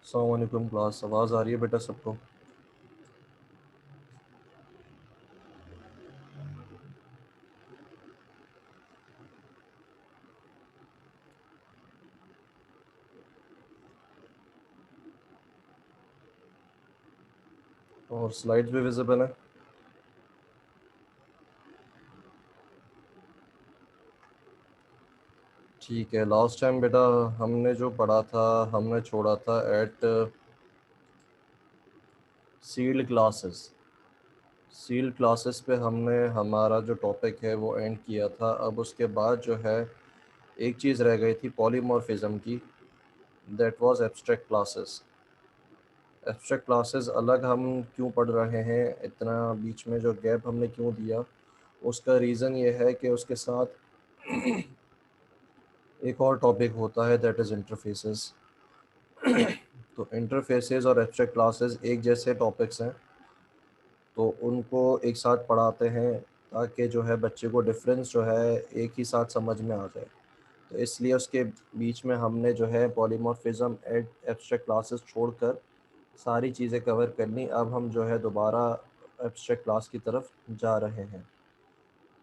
अस्सलाम वालेकुम क्लास। आवाज़ आ रही है बेटा सबको? और स्लाइड्स भी विजिबल है? ठीक है। लास्ट टाइम बेटा हमने जो पढ़ा था, हमने छोड़ा था at sealed classes. Sealed classes पे हमने हमारा जो टॉपिक है वो एंड किया था। अब उसके बाद जो है एक चीज़ रह गई थी पॉलीमॉर्फिज्म की, that was abstract classes. Abstract classes अलग हम क्यों पढ़ रहे हैं, इतना बीच में जो गैप हमने क्यों दिया, उसका रीज़न ये है कि उसके साथ एक और टॉपिक होता है, दैट इज़ इंटरफेसेस। तो इंटरफेसेस और एब्स्ट्रैक्ट क्लासेस एक जैसे टॉपिक्स हैं, तो उनको एक साथ पढ़ाते हैं ताकि जो है बच्चे को डिफरेंस जो है एक ही साथ समझ में आ जाए। तो इसलिए उसके बीच में हमने जो है पॉलीमॉर्फिज्म एड एब्स्ट्रैक्ट क्लासेस छोड़कर सारी चीज़ें कवर करनी। अब हम जो है दोबारा एब्स्ट्रैक्ट क्लास की तरफ जा रहे हैं।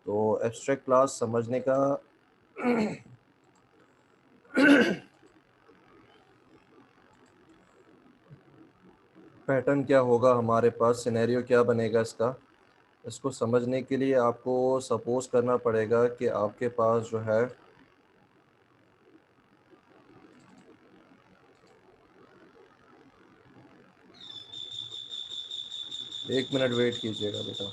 तो एब्स्ट्रैक्ट क्लास समझने का पैटर्न क्या होगा, हमारे पास सिनेरियो क्या बनेगा इसका, इसको समझने के लिए आपको सपोज करना पड़ेगा कि आपके पास जो है एक मिनट वेट कीजिएगा बेटा।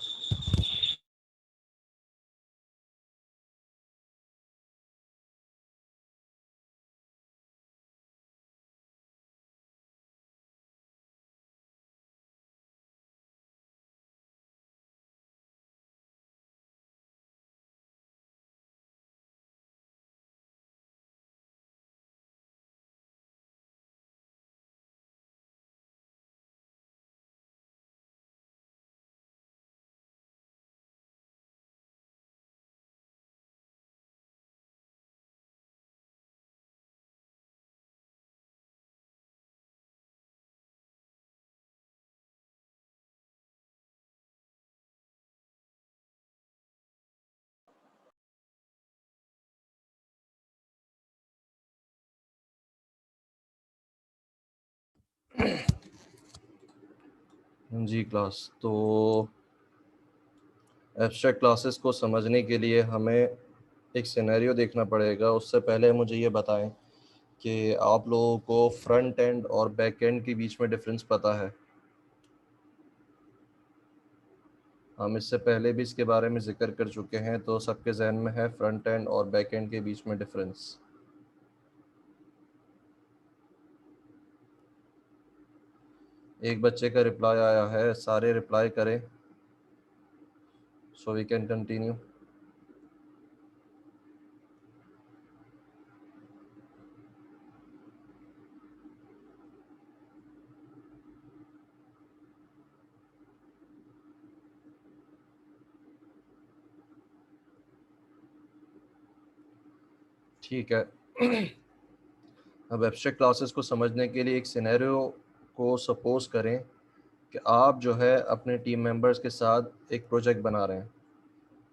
जी क्लास, तो एब्स्ट्रैक्ट क्लासेस को समझने के लिए हमें एक सिनेरियो देखना पड़ेगा। उससे पहले मुझे ये बताएं कि आप लोगों को फ्रंट एंड और बैक एंड के बीच में डिफरेंस पता है? हम इससे पहले भी इसके बारे में ज़िक्र कर चुके हैं, तो सबके जहन में है फ्रंट एंड और बैक एंड के बीच में डिफरेंस। एक बच्चे का रिप्लाई आया है, सारे रिप्लाई करें सो वी कैन कंटिन्यू। ठीक है। अब एब्स्ट्रैक्ट क्लासेस को समझने के लिए एक सिनेरियो को सपोज करें कि आप जो है अपने टीम मेंबर्स के साथ एक प्रोजेक्ट बना रहे हैं।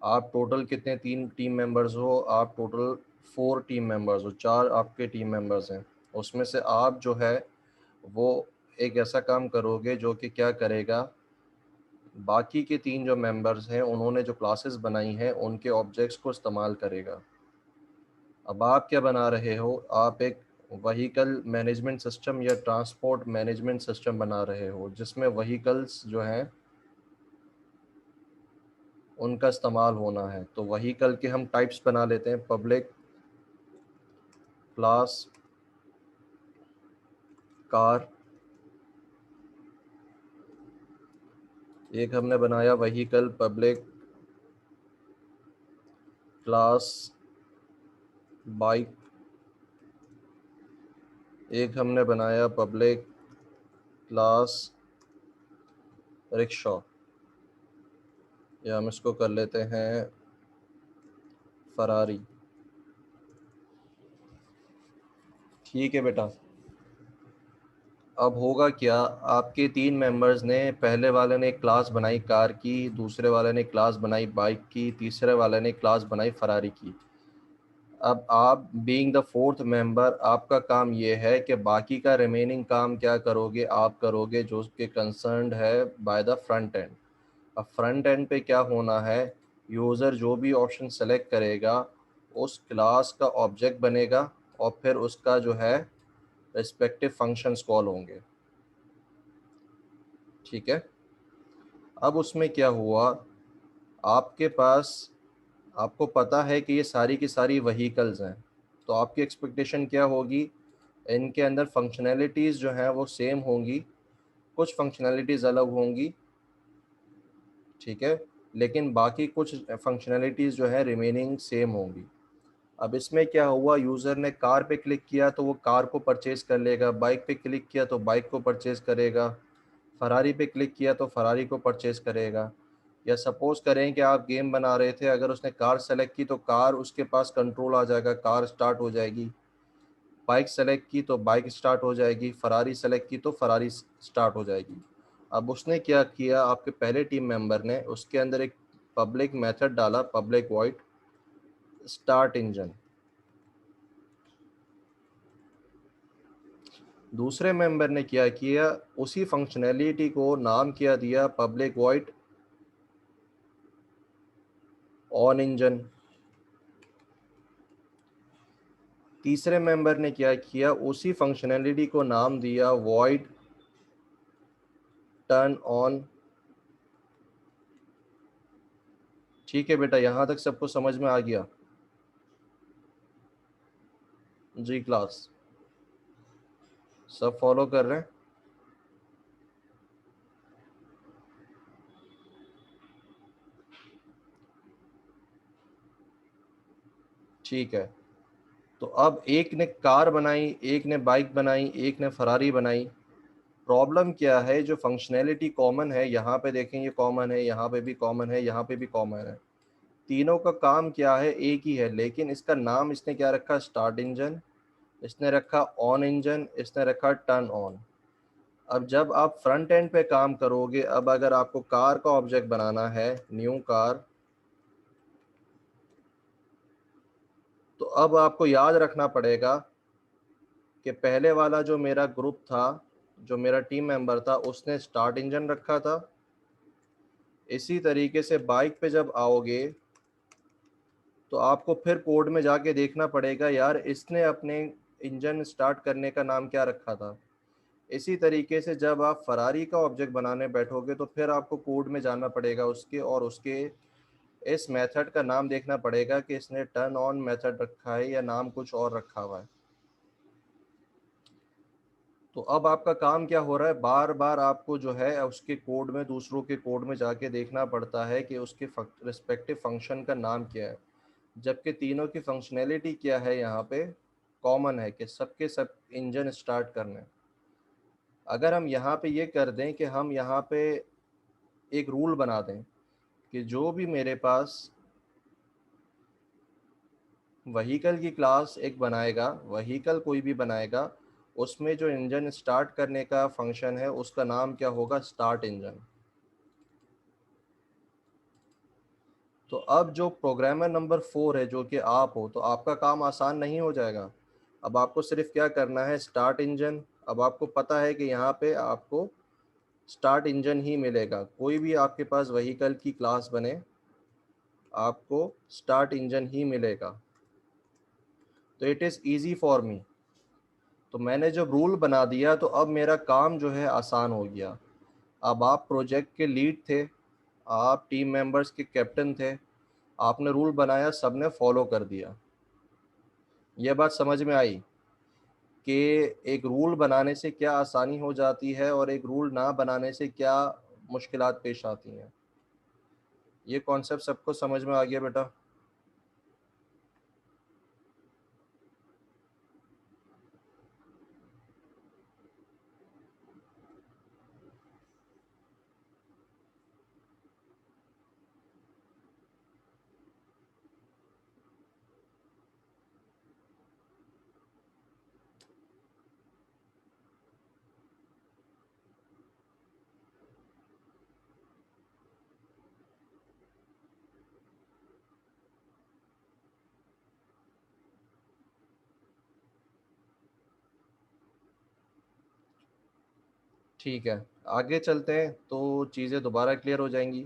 आप टोटल कितने, 3 टीम मेंबर्स हो, आप टोटल 4 टीम मेंबर्स हो, 4 आपके टीम मेंबर्स हैं। उसमें से आप जो है वो एक ऐसा काम करोगे जो कि क्या करेगा, बाकी के 3 जो मेंबर्स हैं उन्होंने जो क्लासेस बनाई हैं उनके ऑब्जेक्ट्स को इस्तेमाल करेगा। अब आप क्या बना रहे हो, आप एक व्हीकल मैनेजमेंट सिस्टम या ट्रांसपोर्ट मैनेजमेंट सिस्टम बना रहे हो जिसमें व्हीकल्स जो हैं उनका इस्तेमाल होना है। तो व्हीकल के हम टाइप्स बना लेते हैं, पब्लिक, क्लास, कार। एक हमने बनाया व्हीकल, पब्लिक, क्लास, बाइक। एक हमने बनाया पब्लिक, क्लास, रिक्शा, या हम इसको कर लेते हैं फरारी। ठीक है बेटा। अब होगा क्या, आपके 3 मेंबर्स ने, पहले वाले ने एक क्लास बनाई कार की, दूसरे वाले ने क्लास बनाई बाइक की, तीसरे वाले ने क्लास बनाई फरारी की। अब आप बीइंग द फोर्थ मेंबर, आपका काम ये है कि बाकी का रिमेनिंग काम क्या करोगे, आप करोगे जो उसके कंसर्न्ड है बाय द फ्रंट एंड। अब फ्रंट एंड पे क्या होना है, यूज़र जो भी ऑप्शन सेलेक्ट करेगा उस क्लास का ऑब्जेक्ट बनेगा और फिर उसका जो है रिस्पेक्टिव फंक्शंस कॉल होंगे। ठीक है। अब उसमें क्या हुआ, आपके पास, आपको पता है कि ये सारी की सारी वहीकल्स हैं, तो आपकी एक्सपेक्टेशन क्या होगी, इनके अंदर फंक्शनैलिटीज़ जो हैं वो सेम होंगी, कुछ फंक्शनैलिटीज़ अलग होंगी। ठीक है। लेकिन बाकी कुछ फंक्शनैलिटीज़ जो है रिमेनिंग सेम होंगी। अब इसमें क्या हुआ, यूज़र ने कार पे क्लिक किया तो वो कार को परचेज़ कर लेगा, बाइक पे क्लिक किया तो बाइक को परचेज़ करेगा, फरारी पे क्लिक किया तो फरारी को परचेज़ करेगा। या सपोज़ करें कि आप गेम बना रहे थे, अगर उसने कार सेलेक्ट की तो कार उसके पास कंट्रोल आ जाएगा, कार स्टार्ट हो जाएगी। बाइक सेलेक्ट की तो बाइक स्टार्ट हो जाएगी, फरारी सेलेक्ट की तो फरारी स्टार्ट हो जाएगी। अब उसने क्या किया, आपके पहले टीम मेंबर ने उसके अंदर एक पब्लिक मेथड डाला, पब्लिक वॉइड स्टार्ट इंजन। दूसरे मेंबर ने क्या किया, उसी फंक्शनैलिटी को नाम क्या दिया, पब्लिक वॉइड ऑन इंजन। तीसरे मेंबर ने क्या किया, उसी फंक्शनैलिटी को नाम दिया वॉइड टर्न ऑन। ठीक है बेटा, यहाँ तक सबको समझ में आ गया? जी क्लास, सब फॉलो कर रहे हैं? ठीक है। तो अब एक ने कार बनाई, एक ने बाइक बनाई, एक ने फरारी बनाई। प्रॉब्लम क्या है, जो फंक्शनैलिटी कॉमन है, यहाँ पे देखें ये कॉमन है, यहाँ पे भी कॉमन है, यहाँ पे भी कॉमन है। तीनों का काम क्या है, एक ही है, लेकिन इसका नाम इसने क्या रखा, स्टार्ट इंजन, इसने रखा ऑन इंजन, इसने रखा टर्न ऑन। अब जब आप फ्रंट एंड पे काम करोगे, अब अगर आपको कार का ऑब्जेक्ट बनाना है, न्यू कार, तो अब आपको याद रखना पड़ेगा कि पहले वाला जो मेरा ग्रुप था, जो मेरा टीम मेंबर था, उसने स्टार्ट इंजन रखा था। इसी तरीके से बाइक पे जब आओगे तो आपको फिर कोड में जाके देखना पड़ेगा, यार इसने अपने इंजन स्टार्ट करने का नाम क्या रखा था। इसी तरीके से जब आप फरारी का ऑब्जेक्ट बनाने बैठोगे तो फिर आपको कोड में जाना पड़ेगा उसके, और उसके इस मेथड का नाम देखना पड़ेगा कि इसने टर्न ऑन मेथड रखा है या नाम कुछ और रखा हुआ है। तो अब आपका काम क्या हो रहा है, बार बार आपको जो है उसके कोड में, दूसरों के कोड में जाके देखना पड़ता है कि उसके रिस्पेक्टिव फंक्शन का नाम क्या है, जबकि तीनों की फंक्शनैलिटी क्या है, यहाँ पे कॉमन है कि सबके सब इंजन स्टार्ट करने हैं। अगर हम यहाँ पे ये कर दें कि हम यहाँ पे एक रूल बना दें कि जो भी मेरे पास वहीकल की क्लास एक बनाएगा, वहीकल कोई भी बनाएगा, उसमें जो इंजन स्टार्ट करने का फंक्शन है उसका नाम क्या होगा, स्टार्ट इंजन। तो अब जो प्रोग्रामर नंबर 4 है, जो कि आप हो, तो आपका काम आसान नहीं हो जाएगा। अब आपको सिर्फ क्या करना है, स्टार्ट इंजन। अब आपको पता है कि यहाँ पे आपको स्टार्ट इंजन ही मिलेगा, कोई भी आपके पास व्हीकल की क्लास बने आपको स्टार्ट इंजन ही मिलेगा। तो it is easy for me. तो मैंने जब रूल बना दिया तो अब मेरा काम जो है आसान हो गया। अब आप प्रोजेक्ट के लीड थे, आप टीम मेंबर्स के कैप्टन थे, आपने रूल बनाया, सबने फॉलो कर दिया। यह बात समझ में आई कि एक रूल बनाने से क्या आसानी हो जाती है और एक रूल ना बनाने से क्या मुश्किलात पेश आती हैं। ये कॉन्सेप्ट सबको समझ में आ गया बेटा? ठीक है, आगे चलते हैं तो चीज़ें दोबारा क्लियर हो जाएंगी।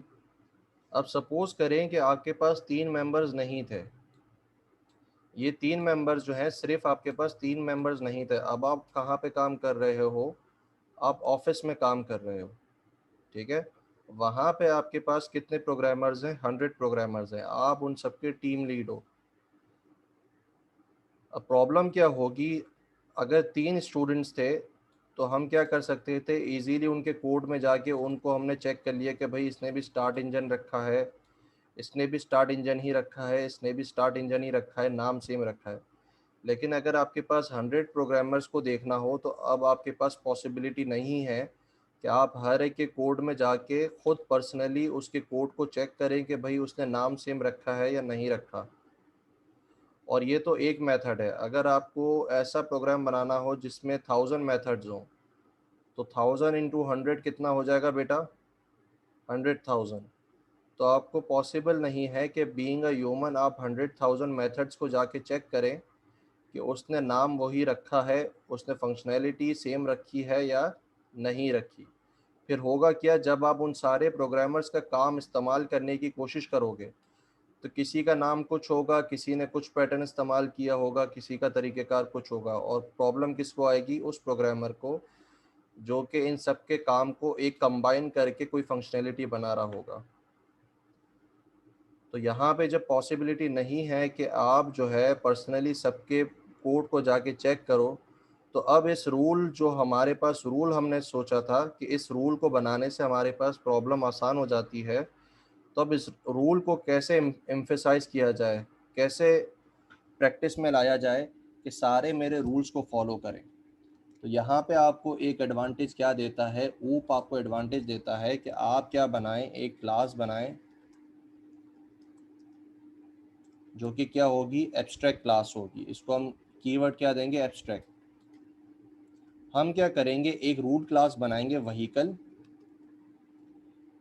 अब सपोज करें कि आपके पास 3 मेंबर्स नहीं थे। ये 3 मेंबर्स जो हैं, सिर्फ आपके पास 3 मेंबर्स नहीं थे। अब आप कहाँ पे काम कर रहे हो? आप ऑफिस में काम कर रहे हो, ठीक है? वहाँ पे आपके पास कितने प्रोग्रामर्स हैं? 100 प्रोग्रामर्स हैं। आप उन सबके टीम लीड हो। अब प्रॉब्लम क्या होगी, अगर 3 स्टूडेंट्स थे तो हम क्या कर सकते थे, इजीली उनके कोड में जाके उनको हमने चेक कर लिया कि भाई इसने भी स्टार्ट इंजन रखा है, इसने भी स्टार्ट इंजन ही रखा है, इसने भी स्टार्ट इंजन ही रखा है, नाम सेम रखा है। लेकिन अगर आपके पास 100 प्रोग्रामर्स को देखना हो तो अब आपके पास पॉसिबिलिटी नहीं है कि आप हर एक के कोड में जाके खुद पर्सनली उसके कोड को चेक करें कि भाई उसने नाम सेम रखा है या नहीं रखा। और ये तो एक मेथड है। अगर आपको ऐसा प्रोग्राम बनाना हो जिसमें 1000 मेथड्स हों, तो 1000 इंटू 100 कितना हो जाएगा बेटा? 100,000। तो आपको पॉसिबल नहीं है कि बीइंग अ ह्यूमन आप 100,000 मेथड्स को जाके चेक करें कि उसने नाम वही रखा है, उसने फंक्शनैलिटी सेम रखी है या नहीं रखी। फिर होगा क्या, जब आप उन सारे प्रोग्रामर्स का काम इस्तेमाल करने की कोशिश करोगे तो किसी का नाम कुछ होगा, किसी ने कुछ पैटर्न इस्तेमाल किया होगा, किसी का तरीक़ेकार कुछ होगा, और प्रॉब्लम किसको आएगी? उस प्रोग्रामर को, जो कि इन सब के काम को एक कंबाइन करके कोई फंक्शनैलिटी बना रहा होगा। तो यहाँ पे जब पॉसिबिलिटी नहीं है कि आप जो है पर्सनली सबके कोड को जाके चेक करो, तो अब इस रूल, जो हमारे पास रूल हमने सोचा था कि इस रूल को बनाने से हमारे पास प्रॉब्लम आसान हो जाती है, तो अब इस रूल को कैसे एम्फेसाइज किया जाए, कैसे प्रैक्टिस में लाया जाए कि सारे मेरे रूल्स को फॉलो करें। तो यहाँ पे आपको एक एडवांटेज क्या देता है, ऊप आपको एडवांटेज देता है कि आप क्या बनाएं, एक क्लास बनाएं जो कि क्या होगी, एब्स्ट्रैक्ट क्लास होगी। इसको हम कीवर्ड क्या देंगे? एब्स्ट्रैक्ट। हम क्या करेंगे, एक रूट क्लास बनाएंगे व्हीकल।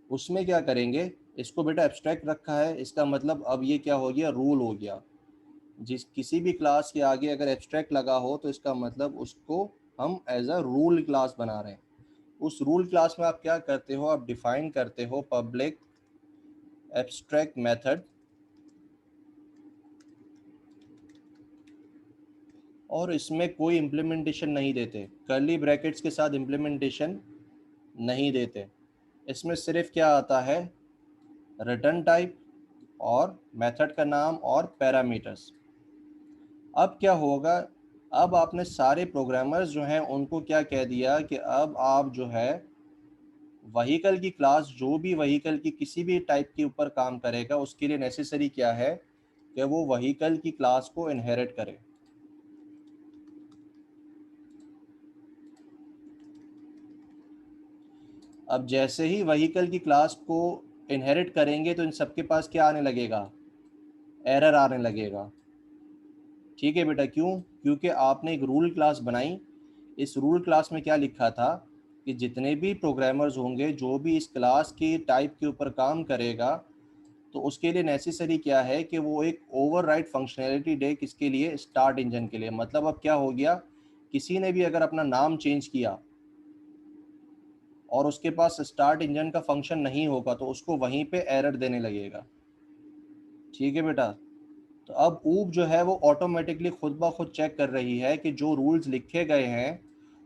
उसमें क्या करेंगे, इसको बेटा एब्स्ट्रैक्ट रखा है, इसका मतलब अब ये क्या हो गया, रूल हो गया। जिस किसी भी क्लास के आगे अगर एब्स्ट्रैक्ट लगा हो तो इसका मतलब उसको हम एज अ रूल क्लास बना रहे हैं। उस रूल क्लास में आप क्या करते हो, आप डिफाइन करते हो पब्लिक एब्स्ट्रैक्ट मेथड, और इसमें कोई इम्प्लीमेंटेशन नहीं देते, कर्ली ब्रैकेट्स के साथ इम्प्लीमेंटेशन नहीं देते। इसमें सिर्फ क्या आता है, रिटर्न टाइप और मेथड का नाम और पैरामीटर्स। अब क्या होगा, अब आपने सारे प्रोग्रामर्स जो हैं उनको क्या कह दिया कि अब आप जो है व्हीकल की क्लास, जो भी व्हीकल की किसी भी टाइप के ऊपर काम करेगा उसके लिए नेसेसरी क्या है कि वो व्हीकल की क्लास को इनहेरिट करे। अब जैसे ही व्हीकल की क्लास को इनहेरिट करेंगे तो इन सबके पास क्या आने लगेगा, एरर आने लगेगा। ठीक है बेटा, क्यों? क्योंकि आपने एक रूल क्लास बनाई। इस रूल क्लास में क्या लिखा था कि जितने भी प्रोग्रामर्स होंगे, जो भी इस क्लास की टाइप के ऊपर काम करेगा, तो उसके लिए नेसेसरी क्या है कि वो एक ओवरराइड फंक्शनैलिटी दे, किसके लिए? स्टार्ट इंजन के लिए। मतलब अब क्या हो गया, किसी ने भी अगर अपना नाम चेंज किया और उसके पास स्टार्ट इंजन का फंक्शन नहीं होगा तो उसको वहीं पे एरर देने लगेगा। ठीक है बेटा, तो अब ऊप जो है वो ऑटोमेटिकली खुद ब खुद चेक कर रही है कि जो रूल्स लिखे गए हैं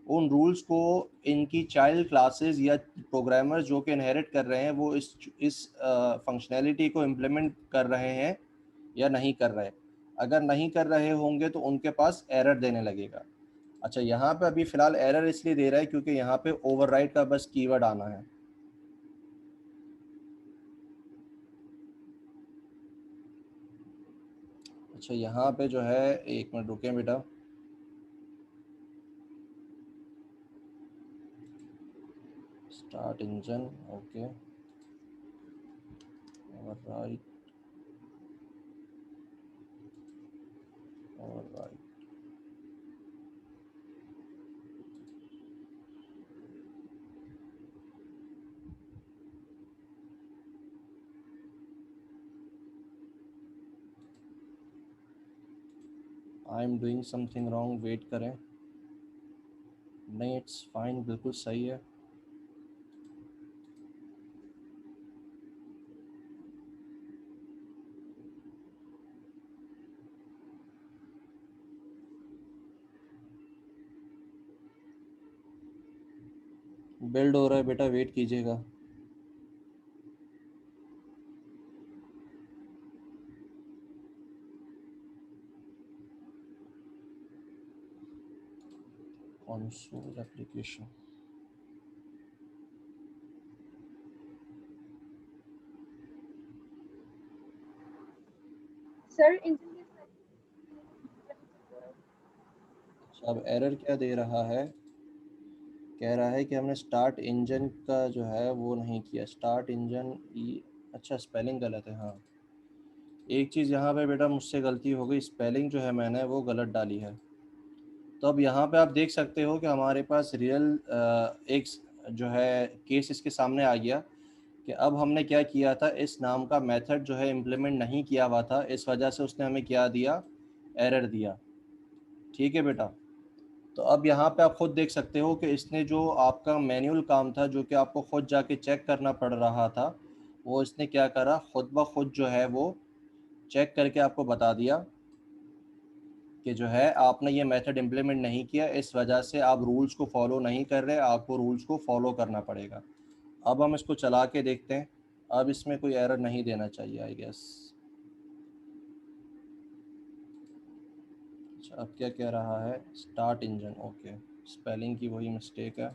उन रूल्स को इनकी चाइल्ड क्लासेस या प्रोग्रामर्स जो कि इनहेरिट कर रहे हैं वो इस फंक्शनैलिटी को इम्प्लीमेंट कर रहे हैं या नहीं कर रहे। अगर नहीं कर रहे होंगे तो उनके पास एरर देने लगेगा। अच्छा, यहाँ पे अभी फ़िलहाल एरर इसलिए दे रहा है क्योंकि यहाँ पे ओवरराइड का बस कीवर्ड आना है। अच्छा, यहाँ पे जो है, एक मिनट रुकें बेटा। Start engine, okay, override, override. I am doing something wrong, wait करें। नहीं, इट्स फाइन, बिल्कुल सही है। बिल्ड हो रहा है बेटा, वेट कीजिएगा। Console application. सर इंजन की अब एरर क्या दे रहा है? कह रहा है कि हमने स्टार्ट इंजन का जो है वो नहीं किया। स्टार्ट इंजन ई, अच्छा स्पेलिंग गलत है। हाँ, एक चीज़ यहाँ पे बेटा मुझसे गलती हो गई, स्पेलिंग जो है मैंने वो गलत डाली है। तो अब यहाँ पे आप देख सकते हो कि हमारे पास रियल एक जो है केस इसके सामने आ गया कि अब हमने क्या किया था, इस नाम का मेथड जो है इम्प्लीमेंट नहीं किया हुआ था, इस वजह से उसने हमें क्या दिया, एरर दिया। ठीक है बेटा। तो अब यहाँ पे आप खुद देख सकते हो कि इसने जो आपका मैनुअल काम था, जो कि आपको खुद जाके चेक करना पड़ रहा था, वो इसने क्या करा, खुद ब खुद जो है वो चेक करके आपको बता दिया कि जो है आपने ये मेथड इम्प्लीमेंट नहीं किया, इस वजह से आप रूल्स को फॉलो नहीं कर रहे, आपको रूल्स को फॉलो करना पड़ेगा। अब हम इसको चला के देखते हैं। अब इसमें कोई एरर नहीं देना चाहिए आई गेस। अच्छा, अब क्या कह रहा है, स्टार्ट इंजन, ओके, स्पेलिंग की वही मिस्टेक है।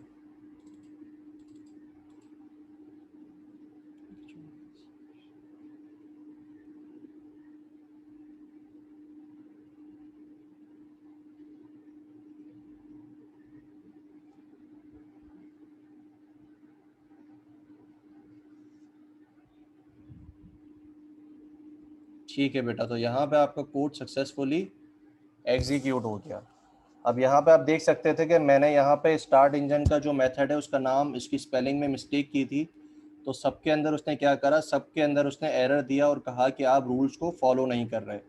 ठीक है बेटा, तो यहाँ पे आपका कोड सक्सेसफुली एग्जीक्यूट हो गया। अब यहाँ पे आप देख सकते थे कि मैंने यहाँ पे स्टार्ट इंजन का जो मेथड है उसका नाम, इसकी स्पेलिंग में मिस्टेक की थी। तो सबके अंदर उसने क्या करा, सबके अंदर उसने एरर दिया और कहा कि आप रूल्स को फॉलो नहीं कर रहे।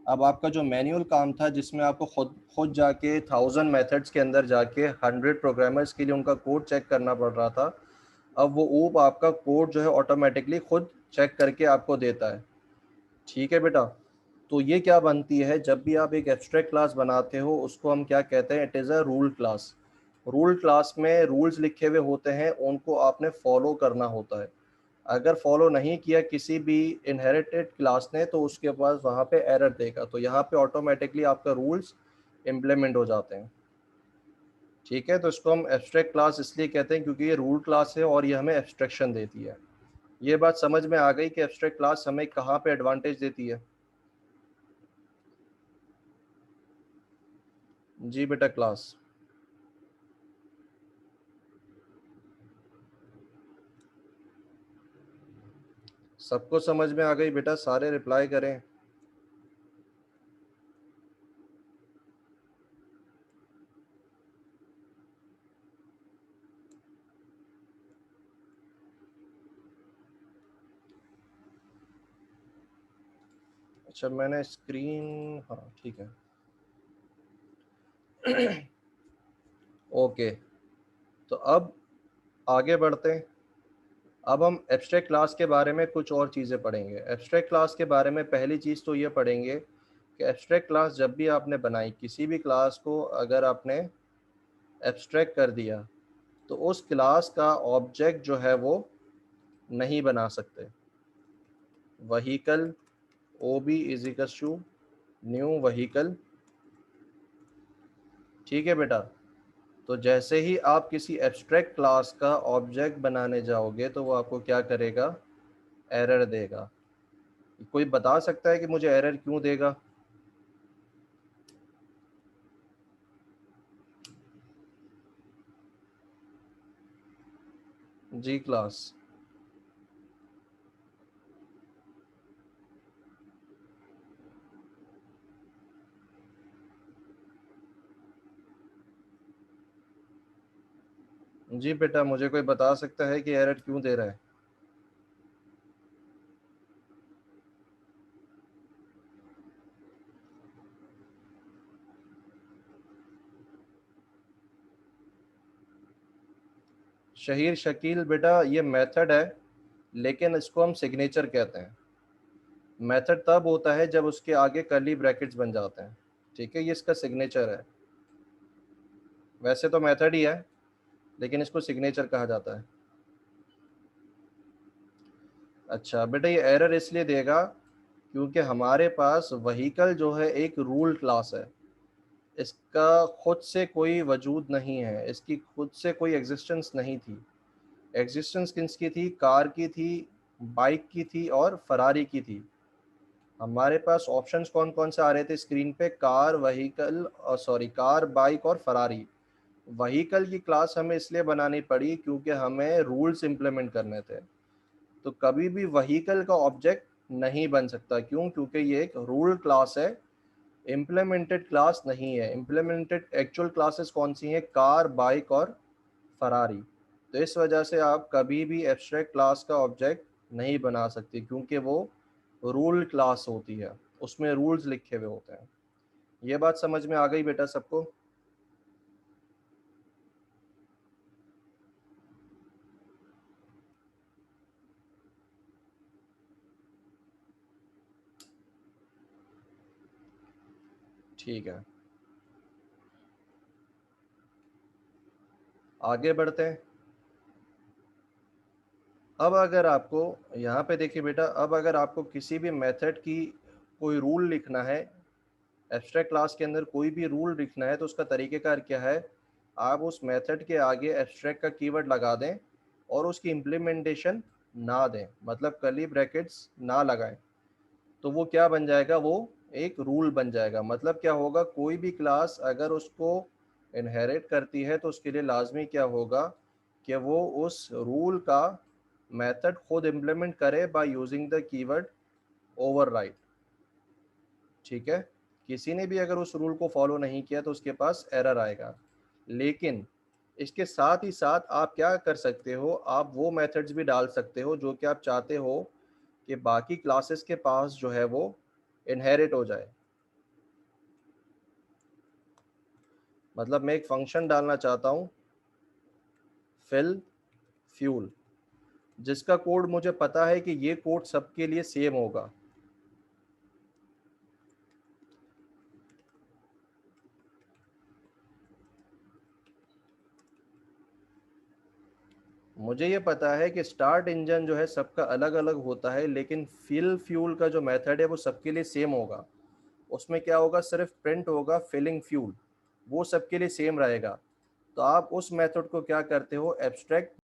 अब आपका जो मैनुअल काम था, जिसमें आपको खुद खुद जाके 1000 मेथड्स के अंदर जाके 100 प्रोग्रामर्स के लिए उनका कोड चेक करना पड़ रहा था, अब वो ऊप आपका कोड जो है ऑटोमेटिकली खुद चेक करके आपको देता है। ठीक है बेटा। तो ये क्या बनती है, जब भी आप एक एब्स्ट्रैक्ट क्लास बनाते हो उसको हम क्या कहते हैं, it is a rule class. Rule class में रूल्स लिखे हुए होते हैं, उनको आपने फॉलो करना होता है। अगर फॉलो नहीं किया किसी भी इनहेरिटेड क्लास ने, तो उसके पास वहाँ पे एरर देगा। तो यहाँ पे ऑटोमेटिकली आपका रूल्स इम्प्लीमेंट हो जाते हैं। ठीक है, तो इसको हम एब्स्ट्रैक्ट क्लास इसलिए कहते हैं क्योंकि ये रूल क्लास है और ये हमें एब्स्ट्रैक्शन देती है। ये बात समझ में आ गई कि एब्स्ट्रैक्ट क्लास हमें कहाँ पे एडवांटेज देती है? जी बेटा, क्लास सबको समझ में आ गई बेटा, सारे रिप्लाई करें। अच्छा, मैंने स्क्रीन, हाँ ठीक है। ओके, तो अब आगे बढ़ते हैं। अब हम एब्स्ट्रैक्ट क्लास के बारे में कुछ और चीज़ें पढ़ेंगे। एब्स्ट्रैक्ट क्लास के बारे में पहली चीज़ तो ये पढ़ेंगे कि एब्स्ट्रैक्ट क्लास जब भी आपने बनाई, किसी भी क्लास को अगर आपने एब्स्ट्रैक्ट कर दिया, तो उस क्लास का ऑब्जेक्ट जो है वो नहीं बना सकते। Vehicle O B is equals to new vehicle. ठीक है बेटा। तो जैसे ही आप किसी एब्स्ट्रैक्ट क्लास का ऑब्जेक्ट बनाने जाओगे, तो वो आपको क्या करेगा, एरर देगा। कोई बता सकता है कि मुझे एरर क्यों देगा? जी क्लास। जी बेटा, मुझे कोई बता सकता है कि एरर क्यों दे रहा है? शहीर शकील बेटा, ये मेथड है, लेकिन इसको हम सिग्नेचर कहते हैं। मेथड तब होता है जब उसके आगे कर्ली ब्रैकेट्स बन जाते हैं। ठीक है, ये इसका सिग्नेचर है। वैसे तो मेथड ही है, लेकिन इसको सिग्नेचर कहा जाता है। अच्छा बेटा, ये एरर इसलिए देगा क्योंकि हमारे पास व्हीकल जो है एक रूल क्लास है, इसका खुद से कोई वजूद नहीं है, इसकी खुद से कोई एग्जिस्टेंस नहीं थी। एग्जिस्टेंस किसकी थी? कार की थी, बाइक की थी और फरारी की थी। हमारे पास ऑप्शंस कौन कौन से आ रहे थे स्क्रीन पे? Car, vehicle, sorry, car, bike और फरारी। व्हीकल की क्लास हमें इसलिए बनानी पड़ी क्योंकि हमें रूल्स इंप्लीमेंट करने थे। तो कभी भी व्हीकल का ऑब्जेक्ट नहीं बन सकता। क्यों? क्योंकि ये एक रूल क्लास है, इम्प्लीमेंटेड क्लास नहीं है। इम्प्लीमेंटेड एक्चुअल क्लासेस कौन सी हैं? कार, बाइक और फरारी। तो इस वजह से आप कभी भी एब्स्ट्रैक्ट क्लास का ऑब्जेक्ट नहीं बना सकते, क्योंकि वो रूल क्लास होती है, उसमें रूल्स लिखे हुए होते हैं। ये बात समझ में आ गई बेटा सबको? ठीक है, आगे बढ़ते हैं। अब अगर आपको यहाँ पे देखिए बेटा, अब अगर आपको किसी भी मेथड की कोई रूल लिखना है, एब्स्ट्रैक्ट क्लास के अंदर कोई भी रूल लिखना है, तो उसका तरीक़ेकार क्या है? आप उस मेथड के आगे एब्स्ट्रैक्ट का कीवर्ड लगा दें और उसकी इम्प्लीमेंटेशन ना दें, मतलब कर्ली ब्रैकेट्स ना लगाएं। तो वो क्या बन जाएगा? वो एक रूल बन जाएगा। मतलब क्या होगा? कोई भी क्लास अगर उसको इनहेरिट करती है तो उसके लिए लाजमी क्या होगा कि वो उस रूल का मेथड खुद इम्प्लीमेंट करे by using the keyword override. ठीक है? किसी ने भी अगर उस रूल को फॉलो नहीं किया तो उसके पास एरर आएगा। लेकिन इसके साथ ही साथ आप क्या कर सकते हो? आप वो मेथड्स भी डाल सकते हो जो कि आप चाहते हो कि बाकी क्लासेस के पास जो है वो इनहेरिट हो जाए। मतलब मैं एक फंक्शन डालना चाहता हूँ, फिल फ्यूल, जिसका कोड मुझे पता है कि ये कोड सबके लिए सेम होगा। मुझे ये पता है कि स्टार्ट इंजन जो है सबका अलग अलग होता है, लेकिन फिल फ्यूल का जो मेथड है वो सबके लिए सेम होगा। उसमें क्या होगा? सिर्फ प्रिंट होगा फिलिंग फ्यूल, वो सबके लिए सेम रहेगा। तो आप उस मेथड को क्या करते हो? एब्स्ट्रैक्ट